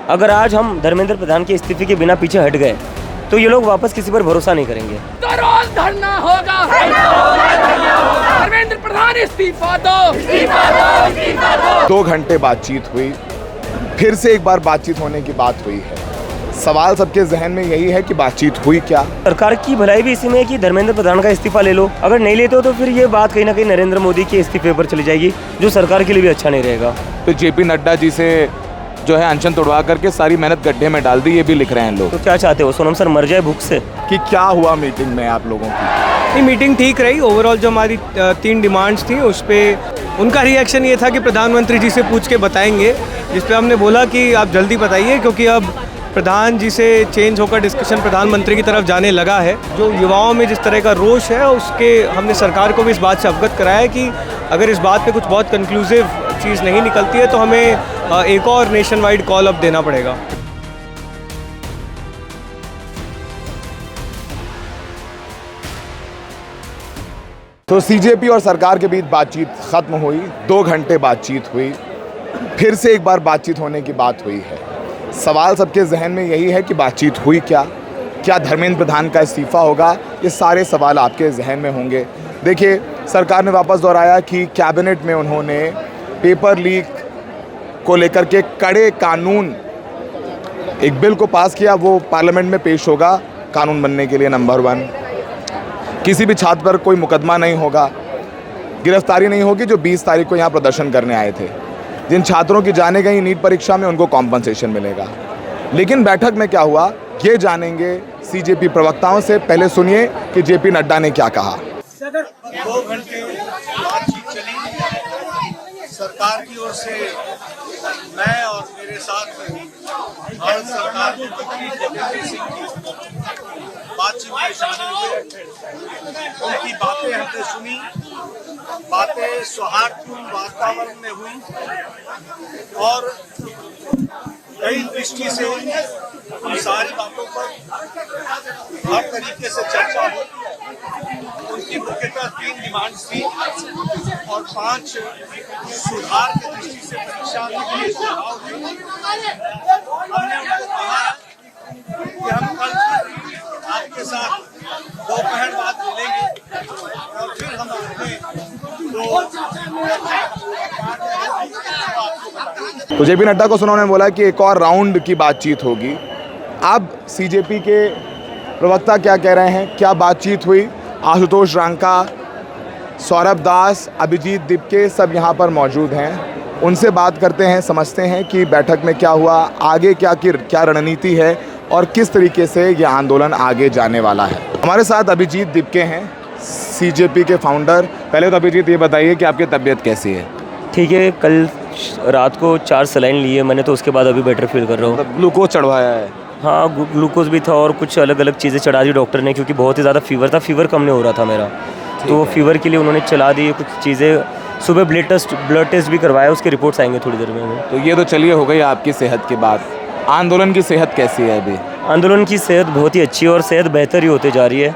अगर आज हम धर्मेंद्र प्रधान के इस्तीफे के बिना पीछे हट गए तो ये लोग वापस किसी पर भरोसा नहीं करेंगे। तो रोज धरना होगा, धर्मेंद्र प्रधान इस्तीफा दो। 2 घंटे बातचीत हुई, फिर से एक बार बातचीत होने की बात हुई है। सवाल सबके जहन में यही है कि बातचीत हुई क्या। सरकार की भलाई भी इसी में है कि धर्मेंद्र प्रधान का इस्तीफा ले लो। अगर नहीं लेते हो तो फिर ये बात कहीं ना कहीं नरेंद्र मोदी के इस्तीफे पर चली जाएगी, जो सरकार के लिए भी अच्छा नहीं रहेगा। तो जेपी नड्डा जी से जो है अनशन तोड़वा करके सारी मेहनत गड्ढे में डाल दी, ये भी लिख रहे हैं लोग। तो क्या चाहते हो, सोनम सर मर जाए भूख से? कि क्या हुआ मीटिंग में आप लोगों की? ये मीटिंग ठीक रही। ओवरऑल जो हमारी 3 डिमांड्स थी उस पर उनका रिएक्शन ये था कि प्रधानमंत्री जी से पूछ के बताएंगे, जिस पे हमने बोला कि आप जल्दी बताइए, क्योंकि अब प्रधान जी से चेंज होकर डिस्कशन प्रधानमंत्री की तरफ जाने लगा है। जो युवाओं में जिस तरह का रोष है उसके हमने सरकार को भी इस बात से अवगत कराया है कि अगर इस बात पे कुछ बहुत कंक्लूसिव चीज़ नहीं निकलती है तो हमें एक और नेशन वाइड कॉल अप देना पड़ेगा। तो सीजेपी और सरकार के बीच बातचीत खत्म हुई, 2 घंटे बातचीत हुई, फिर से एक बार बातचीत होने की बात हुई है। सवाल सबके जहन में यही है कि बातचीत हुई क्या, क्या धर्मेंद्र प्रधान का इस्तीफा होगा, ये सारे सवाल आपके जहन में होंगे। देखिए, सरकार ने वापस दोहराया कि कैबिनेट में उन्होंने पेपर लीक को लेकर के कड़े कानून, एक बिल को पास किया, वो पार्लियामेंट में पेश होगा कानून बनने के लिए। नंबर 1, किसी भी छात्र पर कोई मुकदमा नहीं होगा, गिरफ्तारी नहीं होगी जो 20 तारीख को यहाँ प्रदर्शन करने आए थे। जिन छात्रों की जाने गई नीट परीक्षा में उनको कॉम्पनसेशन मिलेगा। लेकिन बैठक में क्या हुआ ये जानेंगे सीजेपी प्रवक्ताओं से। पहले सुनिए कि जेपी नड्डा ने क्या कहा। 2 घंटे बातचीत चली। सरकार की ओर से मैं और मेरे साथ भारत सरकार के मंत्री जतेंद्र सिंह की बातचीत में शामिल हुए। उनकी बातें हमने सुनी, बातें सौहार्दपूर्ण वातावरण में हुई और कई दृष्टि से उन सारी बातों पर हर तरीके से चर्चा हुई। उनकी मुख्यतः 3 डिमांड्स थी और 5 सुधार की दृष्टि से परीक्षा के लिए सुझाव थे। हमने उनको कहा कि हम कल आपके साथ दोपहर बाद मिलेंगे और फिर हम अपने तो जेपी नड्डा को सुना, उन्होंने बोला कि एक और राउंड की बातचीत होगी। अब सीजेपी के प्रवक्ता क्या कह रहे हैं, क्या बातचीत हुई? आशुतोष रांका, सौरभ दास, अभिजीत दिपके सब यहाँ पर मौजूद हैं। उनसे बात करते हैं, समझते हैं कि बैठक में क्या हुआ, आगे क्या रणनीति है और किस तरीके से ये आंदोलन आगे जाने वाला है। हमारे साथ अभिजीत दिपके हैं, सीजेपी के फाउंडर। पहले तो अभिजीत ये बताइए कि आपकी तबीयत कैसी है? ठीक है, कल रात को 4 सलाइन लिए मैंने, तो उसके बाद अभी बेटर फील कर रहा हूँ। ग्लूकोज चढ़वाया है? हाँ, ग्लूकोज भी था और कुछ अलग अलग चीज़ें चढ़ा दी डॉक्टर ने, क्योंकि बहुत ही ज़्यादा फीवर था, फीवर कम नहीं हो रहा था मेरा, तो फीवर के लिए उन्होंने चला दी कुछ चीज़ें। सुबह ब्लड टेस्ट भी करवाया, उसके रिपोर्ट्स आएंगे थोड़ी देर में। तो ये तो चलिए हो गई आपकी सेहत की बात। आंदोलन की सेहत कैसी है अभी? आंदोलन की सेहत बहुत ही अच्छी है और सेहत बेहतर ही होते जा रही है।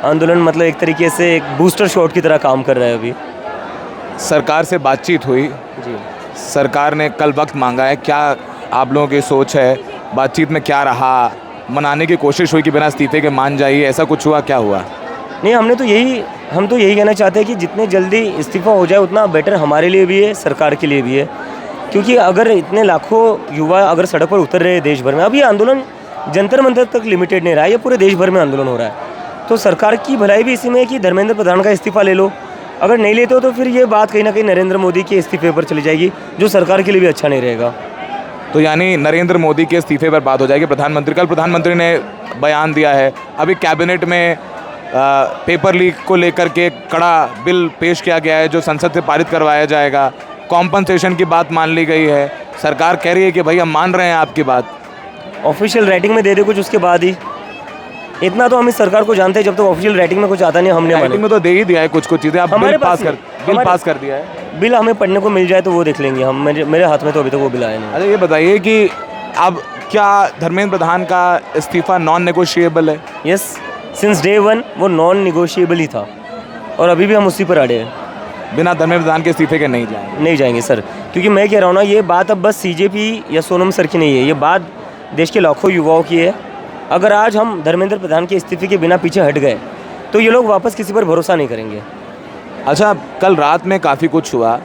आंदोलन मतलब एक तरीके से एक बूस्टर शॉट की तरह काम कर रहा है अभी। सरकार से बातचीत हुई जी, सरकार ने कल वक्त मांगा है, क्या आप लोगों की सोच है? बातचीत में क्या रहा? मनाने की कोशिश हुई कि बिना इस्तीफे के मान जाइए, ऐसा कुछ हुआ? क्या हुआ? नहीं, हम तो यही कहना चाहते हैं कि जितने जल्दी इस्तीफा हो जाए उतना बेटर हमारे लिए भी है, सरकार के लिए भी है। क्योंकि अगर इतने लाखों युवा अगर सड़क पर उतर रहे हैं देश भर में, अब ये आंदोलन जंतर मंतर तक लिमिटेड नहीं रहा है, ये पूरे देश भर में आंदोलन हो रहा है। तो सरकार की भलाई भी इसी में है कि धर्मेंद्र प्रधान का इस्तीफा ले लो। अगर नहीं लेते हो तो फिर ये बात कहीं ना कहीं नरेंद्र मोदी के इस्तीफे पर चली जाएगी, जो सरकार के लिए भी अच्छा नहीं रहेगा। तो यानी नरेंद्र मोदी के इस्तीफे पर बात हो जाएगी। कल प्रधानमंत्री ने बयान दिया है, अभी कैबिनेट में पेपर लीक को लेकर के कड़ा बिल पेश किया गया है जो संसद से पारित करवाया जाएगा। कॉम्पनसेशन की बात मान ली गई है। सरकार कह रही है कि भाई हम मान रहे हैं आपकी बात। ऑफिशियल राइटिंग में दे दे कुछ, उसके बाद ही। इतना तो हम इस सरकार को जानते हैं, जब तक ऑफिशियल राइटिंग में कुछ आता नहीं हमने राइटिंग में तो दे ही दिया है कुछ चीज़ें। आप बिल पास कर दिया है। बिल हमें पढ़ने को मिल जाए तो वो देख लेंगे हम। मेरे हाथ में तो अभी तक वो बिल आया नहीं। अच्छा, ये बताइए कि अब क्या धर्मेंद्र प्रधान का इस्तीफा नॉन नेगोशिएबल है? यस, सिंस डे 1 वो नॉन नेगोशिएबल ही था और अभी भी हम उसी पर अड़े हैं। बिना धर्मेंद्र प्रधान के इस्तीफे के नहीं जाएंगे सर। क्योंकि मैं कह रहा हूँ ना, ये बात अब बस सीजेपी या सोनम सर की नहीं है, ये बात देश के लाखों युवाओं की है। अगर आज हम धर्मेंद्र प्रधान के इस्तीफे के बिना पीछे हट गए तो ये लोग वापस किसी पर भरोसा नहीं करेंगे। अच्छा, कल रात में काफ़ी कुछ हुआ।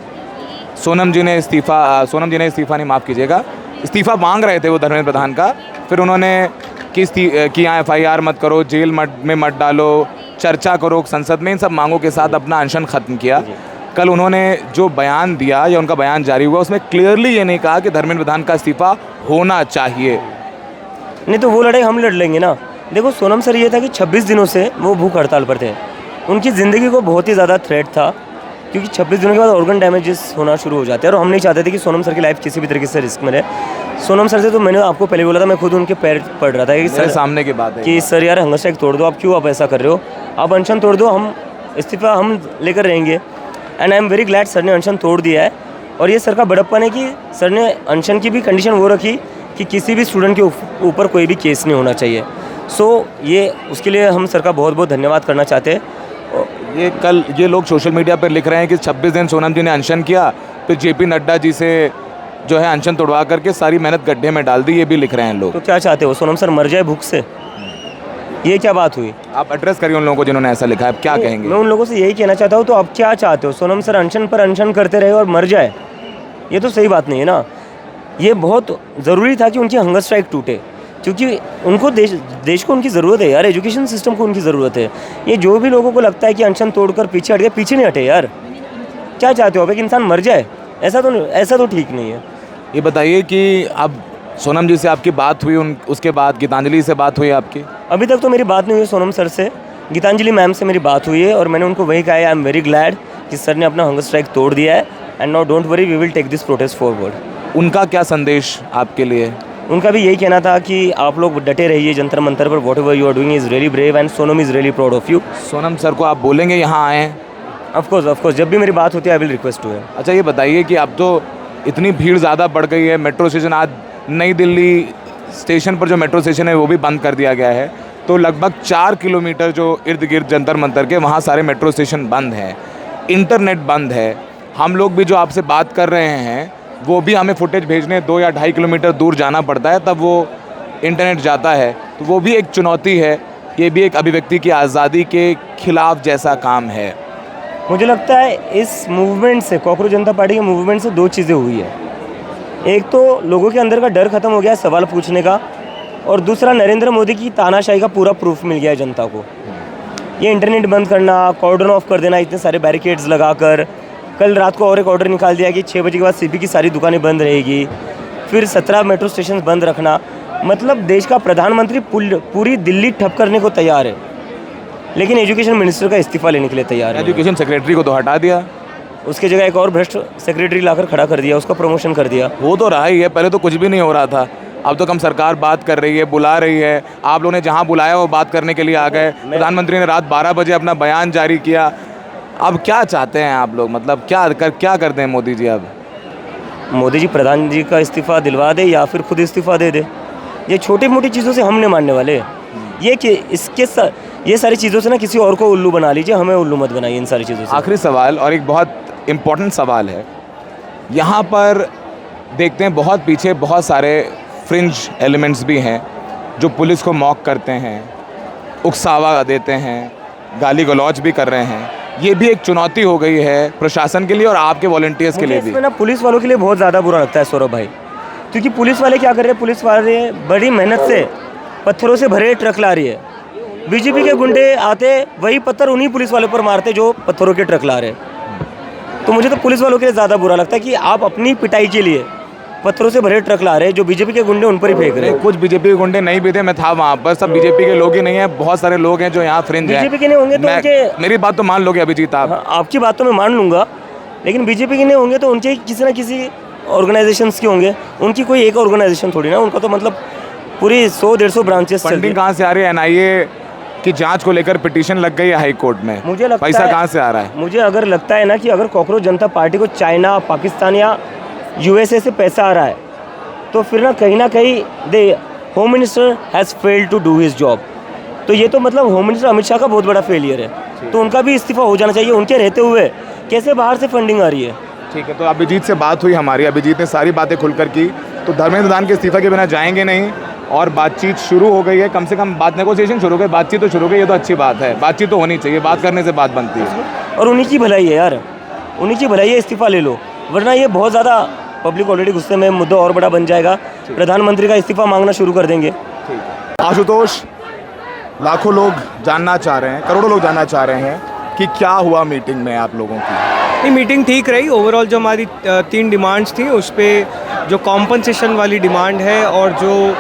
सोनम जी ने इस्तीफ़ा नहीं, माफ़ कीजिएगा, इस्तीफ़ा मांग रहे थे वो धर्मेंद्र प्रधान का। फिर उन्होंने किया FIR मत करो, जेल में मत डालो, चर्चा करो संसद में, इन सब मांगों के साथ अपना अनशन ख़त्म किया। कल उन्होंने जो बयान दिया या उनका बयान जारी हुआ, उसमें क्लियरली ये नहीं कहा कि धर्मेंद्र प्रधान का इस्तीफ़ा होना चाहिए। नहीं तो वो लड़ाई हम लड़ लेंगे ना। देखो सोनम सर ये था कि 26 दिनों से वो भूख हड़ताल पर थे, उनकी ज़िंदगी को बहुत ही ज़्यादा थ्रेट था, क्योंकि 26 दिनों के बाद ऑर्गन डैमेजेस होना शुरू हो जाते हैं और हम नहीं चाहते थे कि सोनम सर की लाइफ किसी भी तरीके से रिस्क में रहे। सोनम सर से तो मैंने आपको पहले बोला था, मैं खुद उनके पैर पड़ रहा था कि मेरे सर सामने की बात है कि सर यार हंगर स्ट्राइक तोड़ दो, आप क्यों आप ऐसा कर रहे हो, आप अनशन तोड़ दो, हम इस्तीफा हम लेकर रहेंगे। And I am very glad sir ने अनशन तोड़ दिया है। और ये सर का बड़प्पन है कि सर ने अनशन की भी कंडीशन वो रखी कि किसी भी स्टूडेंट के ऊपर कोई भी केस नहीं होना चाहिए। सो ये उसके लिए हम सर का बहुत बहुत धन्यवाद करना चाहते हैं। ये लोग सोशल मीडिया पर लिख रहे हैं कि 26 दिन सोनम जी ने अनशन किया, फिर JP नड्डा जी से जो है अनशन तोड़वा करके सारी मेहनत गड्ढे में डाल दी, ये भी लिख रहे हैं लोग। तो क्या चाहते हो, सोनम सर मर जाए भूख से? ये क्या बात हुई? आप एड्रेस करिए उन लोगों को जिन्होंने ऐसा लिखा है, आप क्या कहेंगे? मैं उन लोगों से यही कहना चाहता हूँ, तो आप क्या चाहते हो, सोनम सर अनशन पर अनशन करते रहे और मर जाए? ये तो सही बात नहीं है ना। ये बहुत ज़रूरी था कि उनकी हंगर स्ट्राइक टूटे, क्योंकि उनको देश को उनकी ज़रूरत है यार, एजुकेशन सिस्टम को उनकी ज़रूरत है। ये जो भी लोगों को लगता है कि अनशन तोड़कर पीछे हट गए, पीछे नहीं हटे यार। क्या चाहते हो, अब एक इंसान मर जाए? ऐसा तो ठीक नहीं है। ये बताइए कि अब सोनम जी से आपकी बात हुई, उसके बाद गीतांजलि से बात हुई आपकी? अभी तक तो मेरी बात नहीं हुई सोनम सर से, गीतांजलि मैम से मेरी बात हुई है और मैंने उनको वही कहा है, आई एम वेरी ग्लैड कि सर ने अपना हंगर स्ट्राइक तोड़ दिया है and now don't worry, we will take this protest forward. उनका क्या संदेश आपके लिए? उनका भी यही कहना था कि आप लोग डटे रहिए जंतर मंतर पर, whatever you are doing is really brave and Sonam is really proud of you. Sonam sir को आप बोलेंगे यहाँ आएँ? ऑफ कोर्स जब भी मेरी बात होती है I will request to him. अच्छा, ये बताइए कि अब तो इतनी भीड़ ज़्यादा बढ़ गई है, मेट्रो स्टेशन, आज नई दिल्ली स्टेशन पर जो मेट्रो स्टेशन है वो भी बंद कर दिया गया है, तो लगभग 4 किलोमीटर जो इर्द गिर्द जंतर मंतर के वहाँ सारे मेट्रो स्टेशन बंद हैं, इंटरनेट बंद है। हम लोग भी जो आपसे बात कर रहे हैं वो भी हमें फुटेज भेजने 2 या 2.5 किलोमीटर दूर जाना पड़ता है, तब वो इंटरनेट जाता है, तो वो भी एक चुनौती है। ये भी एक अभिव्यक्ति की आज़ादी के खिलाफ जैसा काम है। मुझे लगता है इस मूवमेंट से, कॉकरोच जनता पार्टी के मूवमेंट से 2 चीज़ें हुई है। एक तो लोगों के अंदर का डर खत्म हो गया सवाल पूछने का, और दूसरा नरेंद्र मोदी की तानाशाही का पूरा प्रूफ मिल गया है जनता को। ये इंटरनेट बंद करना, कॉर्डन ऑफ कर देना, इतने सारे बैरिकेड्स लगाकर, कल रात को और एक ऑर्डर निकाल दिया कि 6 बजे के बाद CP की सारी दुकानें बंद रहेगी, फिर 17 मेट्रो स्टेशन बंद रखना। मतलब देश का प्रधानमंत्री पूरी दिल्ली ठप करने को तैयार है, लेकिन एजुकेशन मिनिस्टर का इस्तीफा लेने के लिए तैयार है। एजुकेशन सेक्रेटरी को तो हटा दिया, उसकी जगह एक और भ्रष्ट सेक्रेटरी लाकर खड़ा कर दिया, उसका प्रमोशन कर दिया। वो तो रहा ही है, पहले तो कुछ भी नहीं हो रहा था, अब तो कम सरकार बात कर रही है, बुला रही है। आप लोगों ने जहां बुलाया वो बात करने के लिए आ गए। प्रधानमंत्री ने रात 12 बजे अपना बयान जारी किया। अब क्या चाहते हैं आप लोग, मतलब क्या कर दें मोदी जी? अब मोदी जी प्रधान जी का इस्तीफा दिलवा दे या फिर खुद इस्तीफा दे दे। ये छोटी मोटी चीज़ों से हम नहीं मानने वाले। ये कि ये सारी चीज़ों से ना किसी और को उल्लू बना लीजिए, हमें उल्लू मत बनाइए इन सारी चीज़ों से। आखिरी सवाल, और एक बहुत इम्पोर्टेंट सवाल है, यहाँ पर देखते हैं बहुत पीछे बहुत सारे फ्रिंज एलिमेंट्स भी हैं जो पुलिस को मॉक करते हैं, उकसावा देते हैं, गाली गलौज भी कर रहे हैं। ये भी एक चुनौती हो गई है प्रशासन के लिए और आपके वॉलंटियर्स के लिए भी। इसमें ना पुलिस वालों के लिए बहुत ज़्यादा बुरा लगता है सौरभ भाई, क्योंकि पुलिस वाले क्या कर रहे हैं, पुलिस वाले बड़ी मेहनत से पत्थरों से भरे ट्रक ला रही है। बीजेपी के गुंडे आते वही पत्थर उन्हीं पुलिस वालों पर मारते जो पत्थरों के ट्रक ला रहे। तो मुझे तो पुलिस वालों के लिए ज़्यादा बुरा लगता है कि आप अपनी पिटाई के लिए पत्थरों से भरे ट्रक ला रहे हैं, जो बीजेपी के गुंडे उन पर ही फेंक रहे हैं। कुछ बीजेपी के गुंडे नहीं भी थे, मैं था वहाँ पर, सब बीजेपी के लोग ही नहीं है, बहुत सारे लोग हैं जो यहाँ फ्रिंज हैं। बीजेपी के नहीं होंगे तो उनके, मेरी बात तो मान लोगे अभिजीत आप? हाँ, आपकी बात तो मैं मान लूँगा, लेकिन बीजेपी के नहीं होंगे तो उनके किसी ना किसी ऑर्गेनाइजेशंस के होंगे। उनकी कोई एक ऑर्गेनाइजेशन थोड़ी ना, उनका तो मतलब पूरी 100-150 ब्रांचेस। फंडिंग कहाँ से आ रही है? NIA की जांच को लेकर पिटीशन लग गई है हाई कोर्ट में, मुझे लगता पैसा है, कहाँ से आ रहा है? मुझे अगर लगता है ना कि अगर कॉकरोच जनता पार्टी को चाइना, पाकिस्तान या USA से पैसा आ रहा है, तो फिर ना कहीं home minister has failed to do his job. तो ये तो मतलब होम मिनिस्टर अमित शाह का बहुत बड़ा फेलियर है, तो उनका भी इस्तीफा हो जाना चाहिए। उनके रहते हुए कैसे बाहर से फंडिंग आ रही है? ठीक है, तो अभिजीत से बात हुई हमारी, अभिजीत ने सारी बातें खुलकर की, तो धर्मेंद्र प्रधान के इस्तीफे के बिना जाएंगे नहीं और बातचीत शुरू हो गई है। कम से कम बात नेगोशिएशन शुरू हो गई, बातचीत तो शुरू हो गई, ये तो अच्छी बात है। बातचीत तो होनी चाहिए, बात करने से बात बनती है। और उन्हीं की भलाई है यार, उन्हीं की भलाई है, इस्तीफा ले लो, वरना ये बहुत ज़्यादा पब्लिक ऑलरेडी गुस्से में, मुद्दा और बड़ा बन जाएगा, प्रधानमंत्री का इस्तीफा मांगना शुरू कर देंगे। आशुतोष, लाखों लोग जानना चाह रहे हैं, करोड़ों लोग जानना चाह रहे हैं कि क्या हुआ मीटिंग में आप लोगों की। ये मीटिंग ठीक रही। ओवरऑल जो हमारी 3 डिमांड्स थी, उस पर जो कॉम्पनसेशन वाली डिमांड है और जो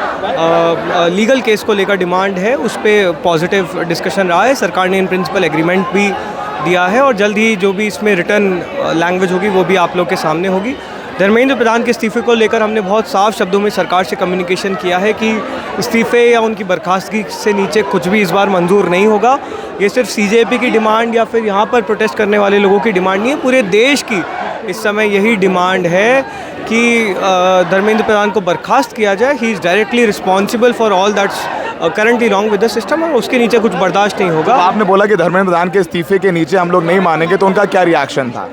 लीगल केस को लेकर डिमांड है, उस पर पॉजिटिव डिस्कशन रहा है। सरकार ने इन प्रिंसिपल एग्रीमेंट भी दिया है और जल्द ही जो भी इसमें रिटर्न लैंग्वेज होगी वो भी आप लोग के सामने होगी। धर्मेंद्र प्रधान के इस्तीफे को लेकर हमने बहुत साफ शब्दों में सरकार से कम्युनिकेशन किया है कि इस्तीफे या उनकी बर्खास्तगी से नीचे कुछ भी इस बार मंजूर नहीं होगा। ये सिर्फ सीजेपी की डिमांड या फिर यहाँ पर प्रोटेस्ट करने वाले लोगों की डिमांड नहीं है, पूरे देश की इस समय यही डिमांड है कि धर्मेंद्र प्रधान को बर्खास्त किया जाए। He is directly responsible for all that's currently wrong with the system, और उसके नीचे कुछ बर्दाश्त नहीं होगा। आपने बोला कि धर्मेंद्र प्रधान के इस्तीफे के नीचे हम लोग नहीं मानेंगे, तो उनका क्या रिएक्शन था?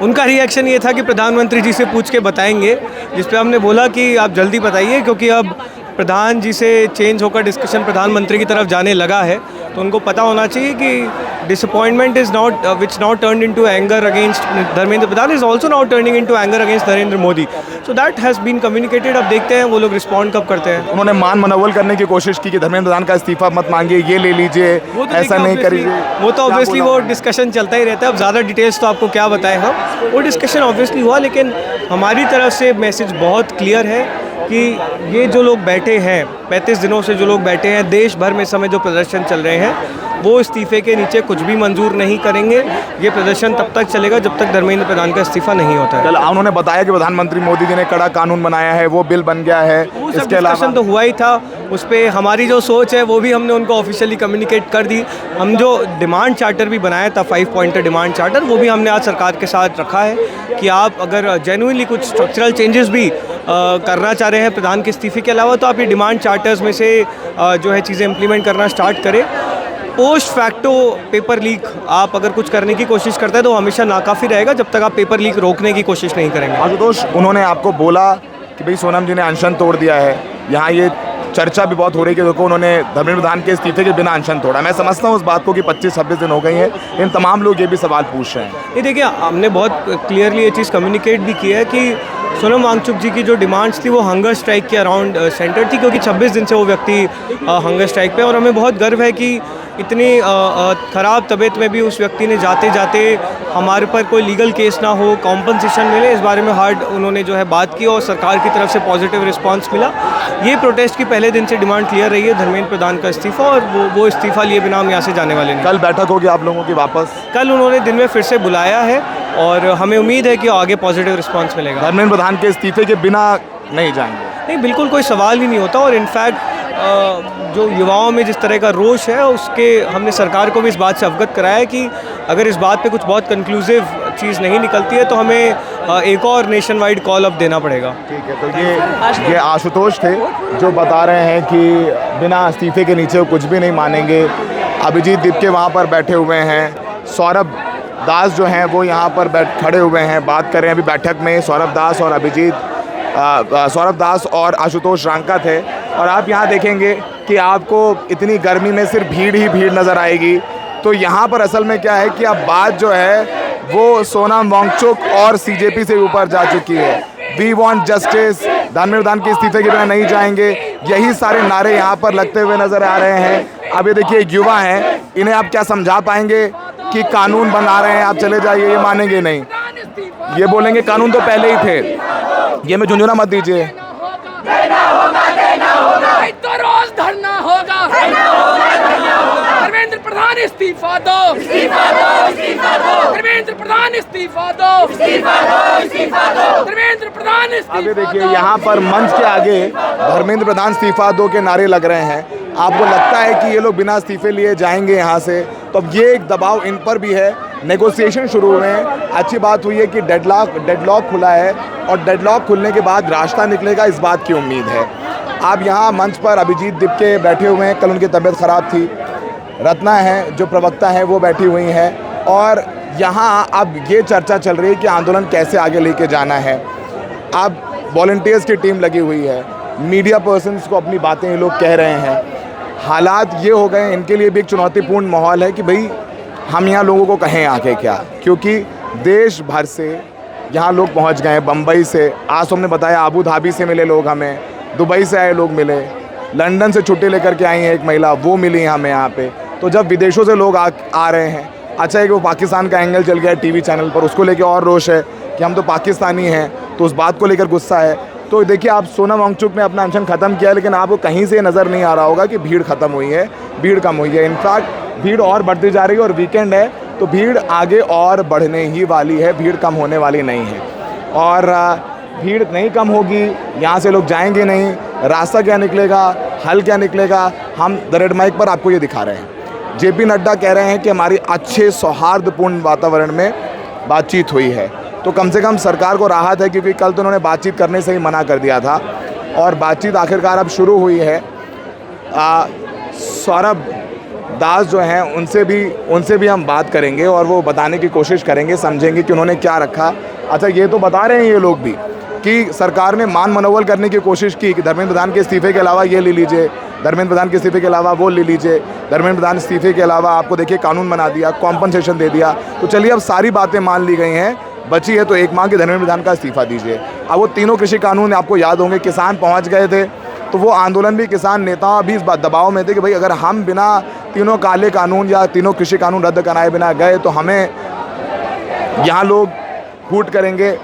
उनका रिएक्शन ये था कि प्रधानमंत्री जी से पूछ के बताएंगे, जिस पे हमने बोला कि आप जल्दी बताइए, क्योंकि अब प्रधान जी से चेंज होकर डिस्कशन प्रधानमंत्री की तरफ जाने लगा है, तो उनको पता होना चाहिए कि disappointment is not which not turn into anger against Dharmendra Pradhan is also not turning into anger against Narendra Modi. So that has been communicated. अब देखते हैं वो लोग रिस्पॉन्ड कब करते हैं। उन्होंने मान मनोबल करने की कोशिश की कि धर्मेंद्र प्रधान का इस्तीफा मत मांगिए, ये ले लीजिए, ऐसा नहीं करिए। वो तो ऑब्वियसली वो डिस्कशन चलता ही रहता है। अब ज़्यादा डिटेल्स तो आपको क्या बताएं हम, वो डिस्कशन ऑब्वियसली हुआ, लेकिन हमारी तरफ से मैसेज बहुत क्लियर है कि ये जो लोग बैठे हैं, 35 दिनों से जो लोग बैठे हैं, देश भर में समय जो प्रदर्शन चल रहे हैं, वो इस्तीफे के नीचे कुछ भी मंजूर नहीं करेंगे। ये प्रदर्शन तब तक चलेगा जब तक धर्मेंद्र प्रधान का इस्तीफा नहीं होता है। उन्होंने बताया कि प्रधानमंत्री मोदी जी ने कड़ा कानून बनाया है, वो बिल बन गया है। इसके अलावा तो हुआ ही था, उस पर हमारी जो सोच है वो भी हमने उनको ऑफिशियली कम्युनिकेट कर दी। हम जो डिमांड चार्टर भी बनाया था, 5 पॉइंटर डिमांड चार्टर, वो भी हमने आज सरकार के साथ रखा है कि आप अगर जेन्युइनली कुछ स्ट्रक्चरल चेंजेस भी करना चाह रहे हैं प्रधान के इस्तीफे के अलावा, तो आप ये डिमांड चार्टर्स में से जो है चीज़ें इम्प्लीमेंट करना स्टार्ट करें। पोस्ट फैक्टो पेपर लीक आप अगर कुछ करने की कोशिश करते हैं तो हमेशा नाकाफ़ी रहेगा जब तक आप पेपर लीक रोकने की कोशिश नहीं करेंगे। आशुतोष, उन्होंने आपको बोला कि भाई सोनम जी ने अनशन तोड़ दिया है, यहाँ ये चर्चा भी बहुत हो रही है कि देखो उन्होंने धर्मेंद्र प्रधान के इस्तीफे के बिना अनशन तोड़ा। मैं समझता हूँ उस बात को कि 25-26 दिन हो गई हैं, इन तमाम लोग ये भी सवाल पूछ रहे हैं। ये देखिए, हमने बहुत क्लियरली ये चीज़ कम्युनिकेट भी किया है कि सोनम वांगचुक जी की जो डिमांड्स थी वो हंगर स्ट्राइक के अराउंड सेंटर थी, क्योंकि 26 दिन से वो व्यक्ति हंगर स्ट्राइक पे, और हमें बहुत गर्व है कि इतनी ख़राब तबीयत में भी उस व्यक्ति ने जाते जाते हमारे पर कोई लीगल केस ना हो, कॉम्पनसेशन मिले, इस बारे में हार्ड उन्होंने जो है बात की और सरकार की तरफ से पॉजिटिव रिस्पांस मिला। ये प्रोटेस्ट की पहले दिन से डिमांड क्लियर रही है धर्मेंद्र प्रधान का इस्तीफा, और वो इस्तीफा लिए बिना हम यहाँ से जाने वाले नहीं। कल बैठक होगी आप लोगों की वापस? कल उन्होंने दिन में फिर से बुलाया है और हमें उम्मीद है कि आगे पॉजिटिव रिस्पांस मिलेगा। धर्मेंद्र प्रधान के इस्तीफे के बिना नहीं जाएंगे? नहीं, बिल्कुल कोई सवाल ही नहीं होता। और इनफैक्ट जो युवाओं में जिस तरह का रोष है, उसके हमने सरकार को भी इस बात से अवगत कराया है कि अगर इस बात पे कुछ बहुत कंक्लूसिव चीज़ नहीं निकलती है तो हमें एक और नेशन वाइड कॉल अप देना पड़ेगा। ठीक है, तो ये आशुतोष थे जो बता रहे हैं कि बिना इस्तीफे के नीचे वो कुछ भी नहीं मानेंगे। अभिजीत दीपके वहाँ पर बैठे हुए हैं, सौरभ दास जो हैं वो यहाँ पर खड़े हुए हैं, बात कर रहे हैं। अभी बैठक में सौरभ दास और आशुतोष रांका थे, और आप यहाँ देखेंगे कि आपको इतनी गर्मी में सिर्फ भीड़ ही भीड़ नज़र आएगी। तो यहाँ पर असल में क्या है कि अब बात जो है वो सोनम वांगचुक और सीजेपी से ऊपर जा चुकी है। We want justice, Dharmendra Pradhan के इस्तीफे के बिना नहीं जाएंगे, यही सारे नारे यहाँ पर लगते हुए नज़र आ रहे हैं। अब ये देखिए, एक युवा हैं, इन्हें आप क्या समझा पाएंगे कि कानून बना रहे हैं, आप चले जाइए, ये मानेंगे नहीं, ये बोलेंगे कानून तो पहले ही थे, ये में झुंझुना मत दीजिए। तो रोज धरना होगा। धर्मेंद्र प्रधान इस्तीफा दो, धर्मेंद्र प्रधान इस्तीफा दो, धर्मेंद्र प्रधान इस्तीफा दो। अभी देखिए, यहाँ पर मंच के आगे धर्मेंद्र प्रधान इस्तीफा दो के नारे लग रहे हैं। आपको लगता है कि ये लोग बिना इस्तीफे लिए जाएंगे यहाँ से? तो अब ये एक दबाव इन पर भी है। नेगोशिएशन शुरू हुए हैं। अच्छी बात हुई है कि डेडलॉक खुला है, और डेडलॉक खुलने के बाद रास्ता निकलेगा, इस बात की उम्मीद है। आप यहाँ मंच पर अभिजीत दीपके बैठे हुए हैं, कल उनकी तबीयत ख़राब थी। रत्ना हैं जो प्रवक्ता हैं वो बैठी हुई हैं, और यहाँ अब ये चर्चा चल रही है कि आंदोलन कैसे आगे लेके जाना है। अब वॉलंटियर्स की टीम लगी हुई है, मीडिया पर्सन्स को अपनी बातें ये लोग कह रहे हैं। हालात ये हो गए, इनके लिए भी एक चुनौतीपूर्ण माहौल है कि भाई हम यहाँ लोगों को कहें आके क्या, क्योंकि देश भर से यहाँ लोग पहुँच गए हैं। बम्बई से, आज हमने बताया अबू धाबी से मिले लोग, हमें दुबई से आए लोग मिले, लंदन से छुट्टी लेकर के आई है एक महिला, वो मिली हमें यहाँ पे। तो जब विदेशों से लोग आ रहे हैं, अच्छा है कि वो पाकिस्तान का एंगल चल गया टीवी चैनल पर, उसको लेके और रोष है कि हम तो पाकिस्तानी हैं, तो उस बात को लेकर गुस्सा है। तो देखिए, आप सोनम वांगचुक ने अपना अनशन ख़त्म किया, लेकिन आपको कहीं से नज़र नहीं आ रहा होगा कि भीड़ ख़त्म हुई है, भीड़ कम हुई है। इनफैक्ट भीड़ और बढ़ती जा रही है और वीकेंड है तो भीड़ आगे और बढ़ने ही वाली है, भीड़ कम होने वाली नहीं है। और भीड़ नहीं कम होगी, यहाँ से लोग जाएंगे नहीं, रास्ता क्या निकलेगा, हल क्या निकलेगा, हम द रेड माइक पर आपको ये दिखा रहे हैं। जेपी नड्डा कह रहे हैं कि हमारी अच्छे सौहार्दपूर्ण वातावरण में बातचीत हुई है, तो कम से कम सरकार को राहत है, क्योंकि कल तो उन्होंने बातचीत करने से ही मना कर दिया था और बातचीत आखिरकार अब शुरू हुई है। सौरभ दास जो हैं उनसे भी हम बात करेंगे और वो बताने की कोशिश करेंगे, समझेंगे कि उन्होंने क्या रखा। अच्छा, ये तो बता रहे हैं ये लोग भी कि सरकार ने मान मनोबल करने की कोशिश की कि धर्मेंद्र प्रधान के इस्तीफे के अलावा ये ले लीजिए, धर्मेंद्र प्रधान के इस्तीफे के अलावा वो ले लीजिए, धर्मेंद्र प्रधान इस्तीफे के अलावा आपको देखिए कानून बना दिया, कॉम्पनसेशन दे दिया। तो चलिए, अब सारी बातें मान ली गई हैं, बची है तो एक मांग कि धर्मेंद्र प्रधान का इस्तीफा दीजिए। अब वो तीनों कृषि कानून आपको याद होंगे, किसान पहुँच गए थे, तो वो आंदोलन भी, किसान नेता भी इस बात दबाव में थे कि भाई अगर हम बिना तीनों काले कानून या तीनों कृषि कानून रद्द कराए बिना गए तो हमें यहाँ लोग कूट करेंगे,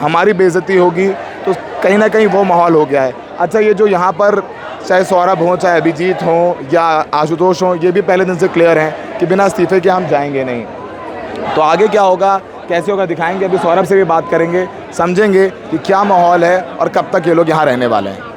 हमारी बेइज्जती होगी। तो कहीं ना कहीं वो माहौल हो गया है। अच्छा, ये जो यहाँ पर चाहे सौरभ हो, चाहे अभिजीत हो या आशुतोष हो, ये भी पहले दिन से क्लियर हैं कि बिना इस्तीफे के हम जाएंगे नहीं। तो आगे क्या होगा, कैसे होगा, दिखाएंगे। अभी सौरभ से भी बात करेंगे, समझेंगे कि क्या माहौल है और कब तक ये लोग यहाँ रहने वाले हैं।